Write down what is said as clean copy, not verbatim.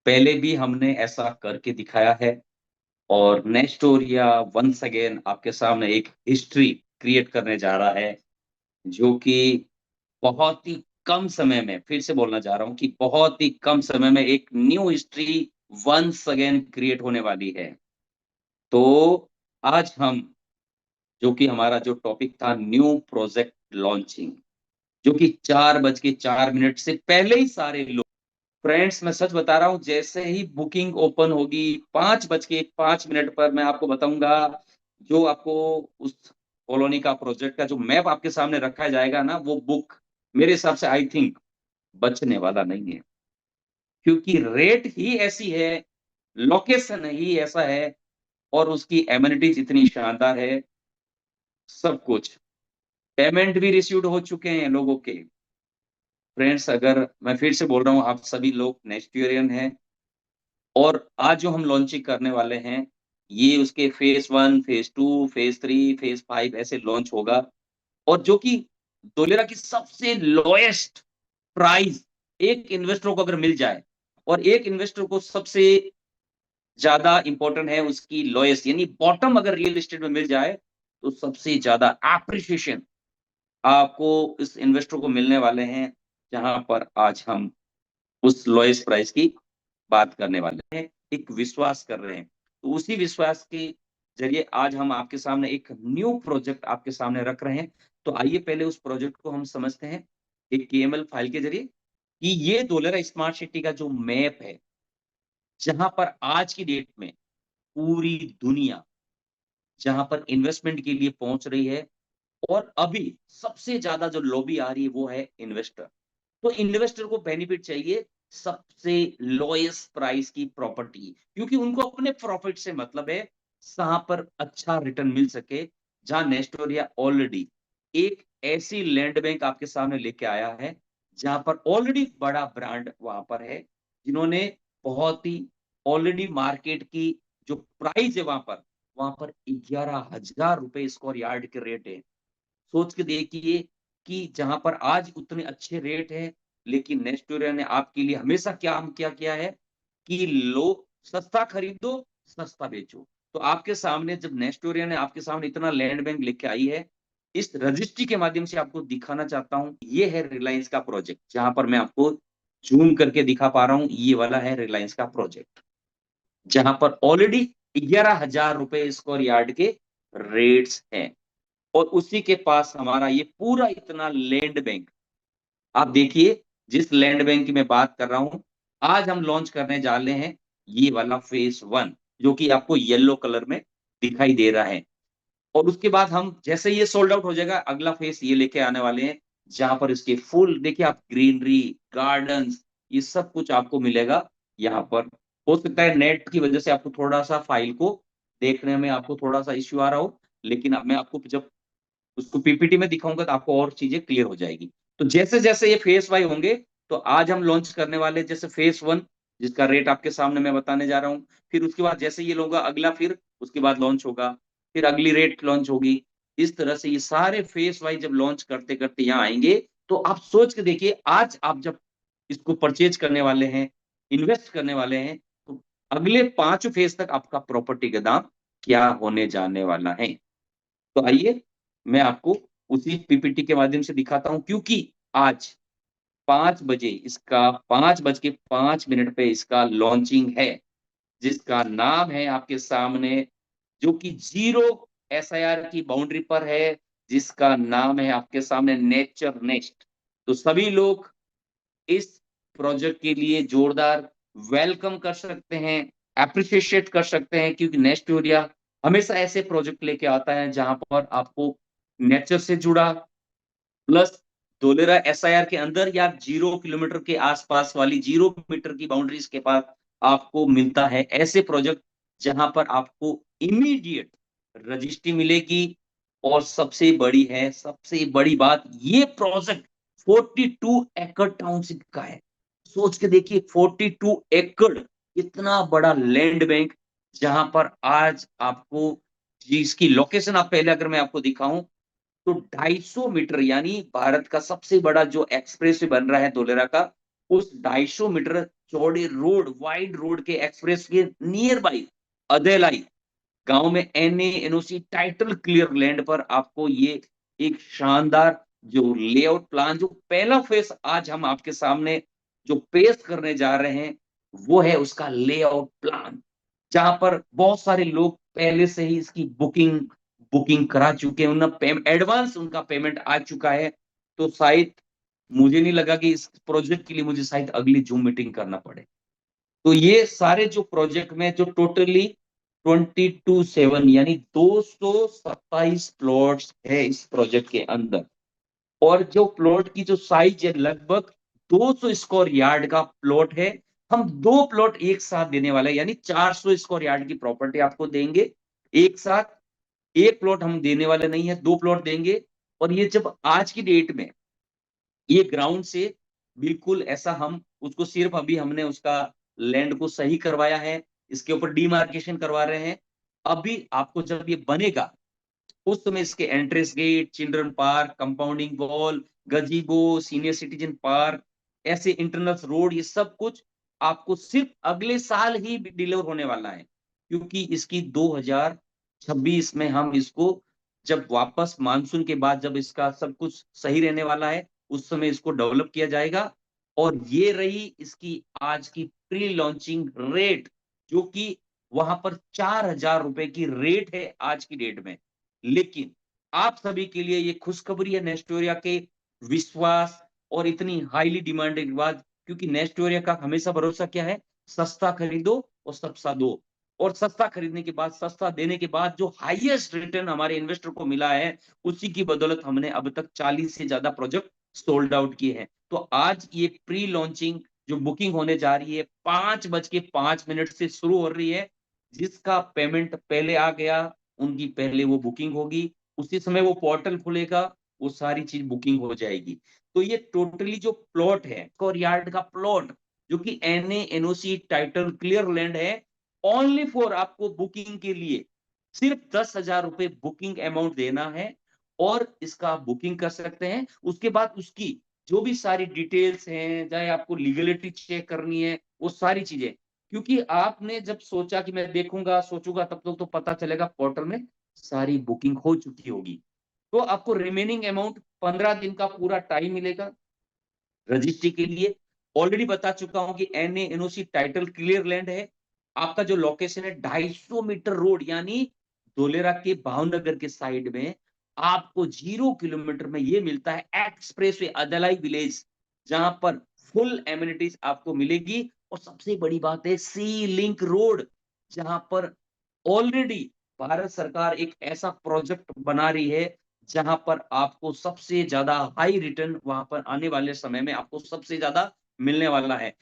पहले भी हमने ऐसा करके दिखाया है और नेस्टोरिया वंस अगेन आपके सामने एक हिस्ट्री क्रिएट करने जा रहा है, जो कि बहुत ही कम समय में, फिर से बोलना चाह रहा हूँ कि बहुत ही कम समय में एक new history once again create होने वाली है। तो आज हम, जो कि हमारा जो टॉपिक था, न्यू प्रोजेक्ट लॉन्चिंग, जो कि 4:04 से पहले ही सारे लोग, फ्रेंड्स मैं सच बता रहा हूँ, जैसे ही बुकिंग ओपन होगी 5:05 पर मैं आपको बताऊंगा, जो आपको उस कॉलोनी का प्रोजेक्ट का जो मैप आपके सामने रखा जाएगा ना, वो बुक मेरे हिसाब से आई थिंक बचने वाला नहीं है, क्योंकि रेट ही ऐसी है, लोकेशन ही ऐसा है और उसकी एमेनिटीज इतनी शानदार है, सब कुछ। पेमेंट भी रिसीव्ड हो चुके हैं लोगों के। फ्रेंड्स, अगर मैं फिर से बोल रहा हूँ, आप सभी लोग नेस्टेरियन हैं और आज जो हम लॉन्चिंग करने वाले हैं, ये उसके फेज 1, फेज 2, फेज 3, फेज 5 ऐसे लॉन्च होगा, और जो कि डोलेरा की सबसे लोएस्ट प्राइस एक इन्वेस्टर को अगर मिल जाए, और एक इन्वेस्टर को सबसे ज्यादा इंपॉर्टेंट है उसकी लोएस्ट यानी बॉटम अगर रियल एस्टेट में मिल जाए, तो सबसे ज्यादा एप्रिसिएशन आपको इस इन्वेस्टर को मिलने वाले हैं, जहां पर आज हम उस लोएस्ट प्राइस की बात करने वाले हैं, एक विश्वास कर रहे हैं। तो उसी विश्वास के जरिए आज हम आपके सामने एक न्यू प्रोजेक्ट आपके सामने रख रहे हैं। तो आइए पहले उस प्रोजेक्ट को हम समझते हैं एक केएमएल फाइल के जरिए, कि ये डोलेरा स्मार्ट सिटी का जो मैप है, जहां पर आज की डेट में पूरी दुनिया जहां पर इन्वेस्टमेंट के लिए पहुंच रही है, और अभी सबसे ज्यादा जो लॉबी आ रही है वो है इन्वेस्टर। तो इन्वेस्टर को बेनिफिट चाहिए सबसे लोएस्ट प्राइस की प्रॉपर्टी, क्योंकि उनको अपने प्रॉफिट से मतलब है, जहां पर अच्छा रिटर्न मिल सके। जहां नेस्टोरिया ऑलरेडी एक ऐसी लैंड बैंक आपके सामने लेके आया है, जहां पर ऑलरेडी बड़ा ब्रांड वहां पर है, जिन्होंने बहुत ही ऑलरेडी मार्केट की जो प्राइस है वहां पर 11,000 रुपए स्क्वायर यार्ड के रेट है। सोच के देखिए कि जहां पर आज उतने अच्छे रेट है, लेकिन नेस्टोरिया ने आपके लिए हमेशा क्या किया है, कि लो, सस्ता खरीदो, सस्ता बेचो। तो आपके सामने जब नेस्टोरिया ने आपके सामने इतना लैंड बैंक लेके आई है, इस रजिस्ट्री के माध्यम से आपको दिखाना चाहता हूं, ये है रिलायंस का प्रोजेक्ट, जहां पर मैं आपको जूम करके दिखा पा रहा हूं, ये वाला है रिलायंस का प्रोजेक्ट, जहां पर ऑलरेडी 11,000 रुपए स्क्वायर यार्ड के रेट्स हैं, और उसी के पास हमारा ये पूरा इतना लैंड बैंक। आप देखिए, जिस लैंड बैंक की मैं बात कर रहा हूं, आज हम लॉन्च करने जा रहे हैं ये वाला फेज 1, जो कि आपको येलो कलर में दिखाई दे रहा है। और उसके बाद हम जैसे ये सोल्ड आउट हो जाएगा, अगला फेज ये लेके आने वाले हैं, जहां पर इसके फुल देखिए आप, ग्रीनरी, गार्डन्स, ये सब कुछ आपको मिलेगा यहाँ पर। हो सकता है नेट की वजह से आपको थोड़ा सा फाइल को देखने में आपको थोड़ा सा इश्यू आ रहा हो, लेकिन अब मैं आपको जब उसको पीपीटी में दिखाऊंगा तो आपको और चीजें क्लियर हो जाएगी। तो जैसे जैसे ये फेस वाई होंगे, तो आज हम लॉन्च करने वाले जैसे फेस 1, जिसका रेट आपके सामने मैं बताने जा रहा हूँ, फिर उसके बाद जैसे ये लूंगा अगला, फिर उसके बाद लॉन्च होगा, फिर अगली रेट लॉन्च होगी। इस तरह से ये सारे फेस वाइज जब लॉन्च करते करते यहाँ आएंगे, तो आप सोच के देखिए, आज आप जब इसको परचेज करने वाले हैं, इन्वेस्ट करने वाले हैं, तो अगले 5 फेज तक आपका प्रॉपर्टी का दाम क्या होने जाने वाला है। तो आइए मैं आपको उसी पीपीटी के माध्यम से दिखाता हूं, क्योंकि आज 5 बजे इसका, 5:05 पे इसका लॉन्चिंग है, जिसका नाम है आपके सामने, जो कि जीरो एसआईआर की बाउंड्री पर है, जिसका नाम है आपके सामने नेचर नेक्स्ट। तो सभी लोग इस प्रोजेक्ट के लिए जोरदार वेलकम कर सकते हैं, अप्रिशिएट कर सकते हैं, क्योंकि नेक्स्ट एरिया हमेशा ऐसे प्रोजेक्ट लेके आता है जहां पर आपको नेचर से जुड़ा, प्लस धोलेरा एसआईआर के अंदर या 0 किलोमीटर के आसपास वाली 0 मीटर की बाउंड्रीज के पास आपको मिलता है ऐसे प्रोजेक्ट, जहां पर आपको इमीडिएट रजिस्ट्री मिलेगी। और सबसे बड़ी बात, ये प्रोजेक्ट 42 एकड़ टाउनशिप का है। सोच के देखिए, 42 एकड़, इतना बड़ा लैंड बैंक, जहां पर आज आपको जिसकी लोकेशन, आप पहले अगर मैं आपको दिखाऊं, तो 250 मीटर, यानी भारत का सबसे बड़ा जो एक्सप्रेस बन रहा है धोलेरा का, उस 250 मीटर चौड़े रोड, वाइड रोड के एक्सप्रेस के नियर बाई अदेलाई गांव में NA-NOC टाइटल क्लियर लैंड पर आपको ये एक शानदार जो लेआउट प्लान, जो पहला फेस आज हम आपके सामने जो पेश करने जा रहे हैं, वो है उसका लेआउट प्लान, जहां पर बहुत सारे लोग पहले से ही इसकी बुकिंग बुकिंग करा चुके हैं, उन्हें एडवांस उनका पेमेंट आ चुका है। तो शायद मुझे नहीं लगा कि इस प्रोजेक्ट के लिए मुझे शायद अगली जूम मीटिंग करना पड़े। तो ये सारे जो प्रोजेक्ट में जो टोटली 22/7 यानी 227 प्लॉट्स है इस प्रोजेक्ट के अंदर, और जो प्लॉट की जो साइज है लगभग 200 स्क्वायर यार्ड का प्लॉट है। हम दो प्लॉट एक साथ देने वाले हैं, यानी 400 स्क्वायर यार्ड की प्रॉपर्टी आपको देंगे एक साथ। एक प्लॉट हम देने वाले नहीं है, दो प्लॉट देंगे। और ये जब आज की डेट में ये ग्राउंड से बिल्कुल ऐसा, हम उसको सिर्फ अभी हमने उसका लैंड को सही करवाया है, इसके ऊपर डीमार्केशन करवा रहे हैं। अभी आपको जब ये बनेगा उस समय इसके entrance gate, children park, compounding wall, gazebo, senior citizen park, ऐसे इंटरनल रोड, ये सब कुछ आपको सिर्फ अगले साल ही डिलीवर होने वाला है, क्योंकि इसकी 2026 में हम इसको जब वापस मानसून के बाद जब इसका सब कुछ सही रहने वाला है, उस समय इसको डेवलप किया जाएगा। और ये रही इसकी आज की प्री लॉन्चिंग रेट, जो कि वहां पर 4,000 रुपए की रेट है आज की डेट में। लेकिन आप सभी के लिए ये खुशखबरी है नेस्टोरिया के विश्वास और इतनी हाईली डिमांडेड के बाद, क्योंकि नेस्टोरिया का हमेशा भरोसा क्या है, सस्ता खरीदो और सस्ता दो। और सस्ता खरीदने के बाद, सस्ता देने के बाद जो हाईएस्ट रिटर्न हमारे इन्वेस्टर को मिला है, उसी की बदौलत हमने अब तक 40 से ज्यादा प्रोजेक्ट सोल्ड आउट किए हैं। तो आज ये प्री लॉन्चिंग जो बुकिंग होने जा रही है 5:05 से शुरू हो रही है। जिसका पेमेंट पहले आ गया, उनकी पहले वो बुकिंग होगी, उसी समय वो पोर्टल खुलेगा, वो सारी चीज बुकिंग हो जाएगी। तो ये टोटली जो प्लॉट है, स्क्वायर यार्ड का प्लॉट, जो कि NA-NOC टाइटल क्लियर लैंड है, ओनली फॉर आपको बुकिंग के लिए सिर्फ 10,000 रुपए बुकिंग अमाउंट देना है, और इसका आप बुकिंग कर सकते हैं। उसके बाद उसकी जो भी सारी डिटेल्स हैं, चाहे आपको लीगलिटी चेक करनी है, वो सारी चीजें, क्योंकि आपने जब सोचा कि मैं देखूंगा सोचूंगा, तब तक तो पता चलेगा पोर्टल में सारी बुकिंग हो चुकी होगी। तो आपको रिमेनिंग अमाउंट 15 दिन का पूरा टाइम मिलेगा रजिस्ट्री के लिए। ऑलरेडी बता चुका हूं कि NA-NOC टाइटल क्लियर लैंड है। आपका जो लोकेशन है 250 मीटर रोड, यानी धोलेरा के भावनगर के साइड में आपको 0 किलोमीटर में ये मिलता है एक्सप्रेस वे अदलाई विलेज, जहां पर फुल एमिनिटीज आपको मिलेगी। और सबसे बड़ी बात है सी लिंक रोड, जहां पर ऑलरेडी भारत सरकार एक ऐसा प्रोजेक्ट बना रही है, जहां पर आपको सबसे ज्यादा हाई रिटर्न वहां पर आने वाले समय में आपको सबसे ज्यादा मिलने वाला है।